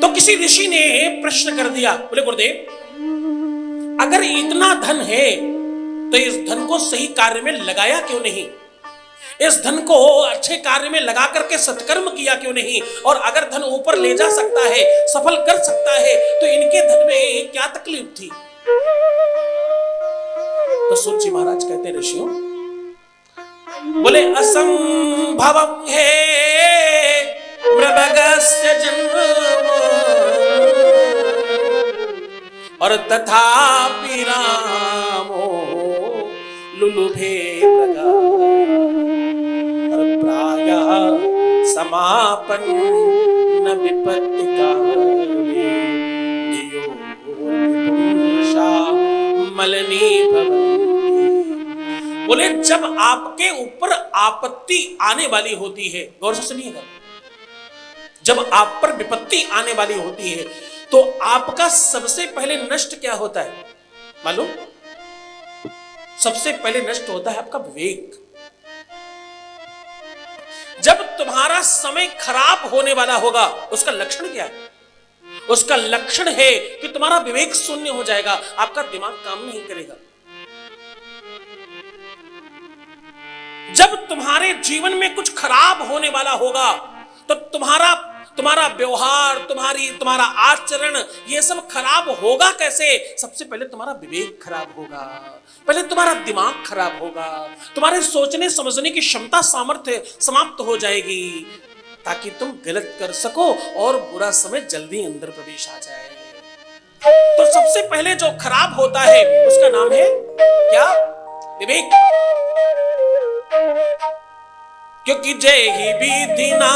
तो किसी ऋषि ने प्रश्न कर दिया, बोले गुरुदेव, अगर इतना धन है तो इस धन को सही कार्य में लगाया क्यों नहीं? इस धन को अच्छे कार्य में लगा करके सत्कर्म किया क्यों नहीं? और अगर धन ऊपर ले जा सकता है, सफल कर सकता है, तो इनके धन में क्या तकलीफ थी? तो सूत जी महाराज कहते, ऋषियों, बोले असंभवम है मृगस्य जन्म और तथापि रामो लुलुभे मृगा और प्रायः समापन्न विपत्ति काले धियो विपुंसा मलिनी भवन्ति। बोले जब आपके ऊपर आपत्ति आने वाली होती है, गौर से सुनिएगा, जब आप पर विपत्ति आने वाली होती है तो आपका सबसे पहले नष्ट क्या होता है मालूम? सबसे पहले नष्ट होता है आपका विवेक। जब तुम्हारा समय खराब होने वाला होगा, उसका लक्षण क्या है? उसका लक्षण है कि तुम्हारा विवेक शून्य हो जाएगा, आपका दिमाग काम नहीं करेगा। जब तुम्हारे जीवन में कुछ खराब होने वाला होगा तो तुम्हारा व्यवहार, तुम्हारा आचरण, ये सब खराब होगा कैसे? सबसे पहले तुम्हारा विवेक खराब होगा, पहले तुम्हारा दिमाग खराब होगा, तुम्हारे सोचने समझने की क्षमता, सामर्थ्य समाप्त हो जाएगी, ताकि तुम गलत कर सको और बुरा समय जल्दी अंदर प्रवेश आ जाए। तो सबसे पहले जो खराब होता है उसका नाम है क्या? विवेक। क्योंकि जय ही विधि ना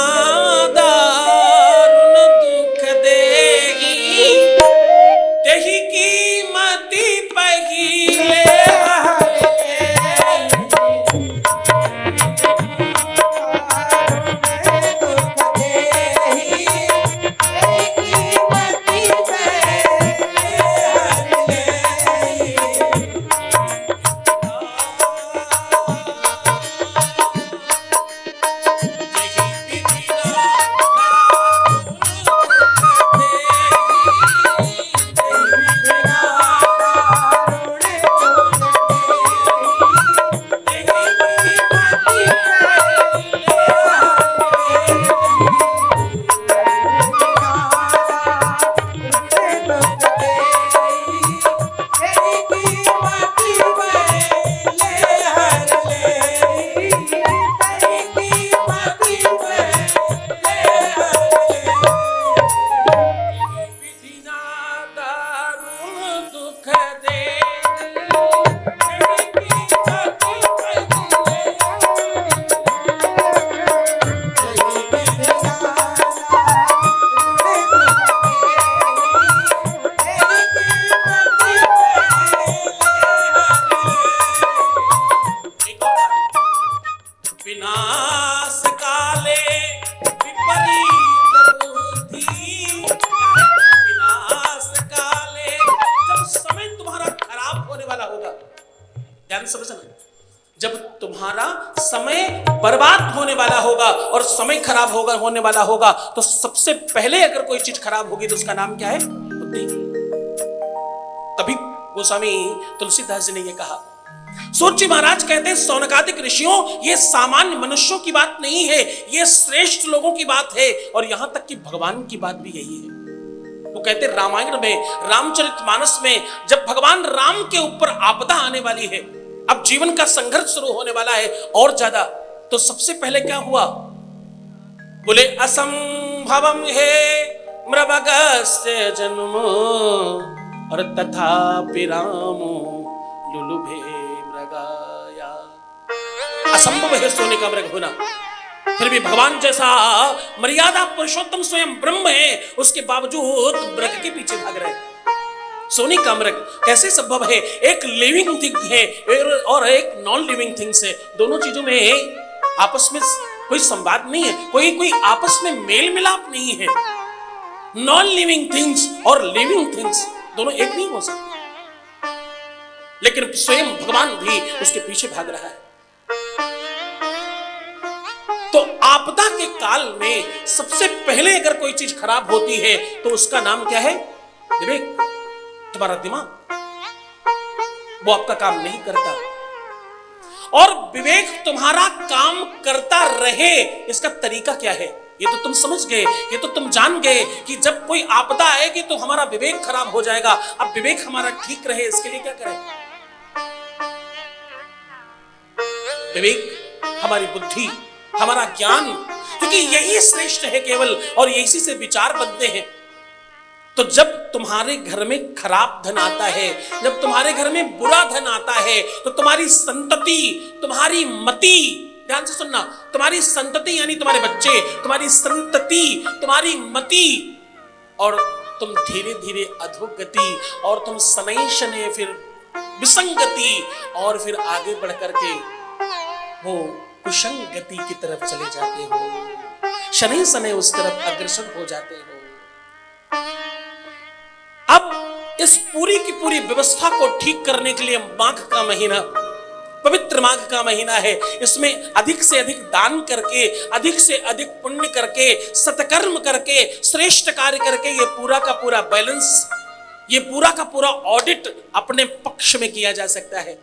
दारुण दुख देगी, तेहि कीमती पहिले होने वाला होगा, तो सबसे पहले अगर कोई चीज खराब होगी तो उसका नाम क्या है? बुद्धि। तभी गोस्वामी तुलसीदास जी ने यह कहा। सूत जी महाराज कहते हैं, सौनकादिक ऋषियों, ये सामान्य मनुष्यों की बात नहीं है, ये श्रेष्ठ लोगों की बात है, और यहां तक कि भगवान की बात भी यही है। वो कहते हैं, रामायण में, रामचरितमानस में, जब भगवान राम के ऊपर आपदा आने वाली है, अब जीवन का संघर्ष शुरू होने वाला है और ज्यादा, तो सबसे पहले क्या हुआ? बोले असंभवम है मृगस्य जन्म और तथापि रामो लुलुभे मृगाया। असंभव है सोने का मृग होना, फिर भी भगवान जैसा मर्यादा पुरुषोत्तम स्वयं ब्रह्म है, उसके बावजूद मृग के पीछे भाग रहे। सोने का मृग कैसे संभव है? एक लिविंग थिंग है और एक नॉन लिविंग थिंग्स है, दोनों चीजों में आपस में कोई संवाद नहीं है, कोई आपस में मेल मिलाप नहीं है। नॉन लिविंग थिंग्स और लिविंग थिंग्स दोनों एक नहीं हो सकते, लेकिन स्वयं भगवान भी उसके पीछे भाग रहा है। तो आप आपदा के काल में सबसे पहले अगर कोई चीज खराब होती है तो उसका नाम क्या है? विवेक। तुम्हारा दिमाग वो आपका काम नहीं करता, और विवेक तुम्हारा काम करता रहे इसका तरीका क्या है? ये तो तुम समझ गए, ये तो तुम जान गए कि जब कोई आपदा आएगी तो हमारा विवेक खराब हो जाएगा। अब विवेक हमारा ठीक रहे इसके लिए क्या करें? विवेक हमारी बुद्धि, हमारा ज्ञान, क्योंकि यही श्रेष्ठ है केवल, और इसी से विचार बनते हैं। तो जब तुम्हारे घर में खराब धन आता है, जब तुम्हारे घर में बुरा धन आता है, तो तुम्हारी संतति, तुम्हारी मति, ध्यान से सुनना, तुम्हारी संतति यानी तुम्हारे बच्चे, तुम्हारी संतति, तुम्हारी मति, और तुम धीरे धीरे अधोगति, और तुम शनै शनै फिर विसंगति, और फिर आगे बढ़ करके वो कुसंगति की तरफ चले जाते हो, शनै शनै उस तरफ अग्रसर हो जाते हो। अब इस पूरी की पूरी व्यवस्था को ठीक करने के लिए माघ का महीना, पवित्र माघ का महीना है, इसमें अधिक से अधिक दान करके, अधिक से अधिक पुण्य करके, सत्कर्म करके, श्रेष्ठ कार्य करके ये पूरा का पूरा बैलेंस, ये पूरा का पूरा ऑडिट अपने पक्ष में किया जा सकता है।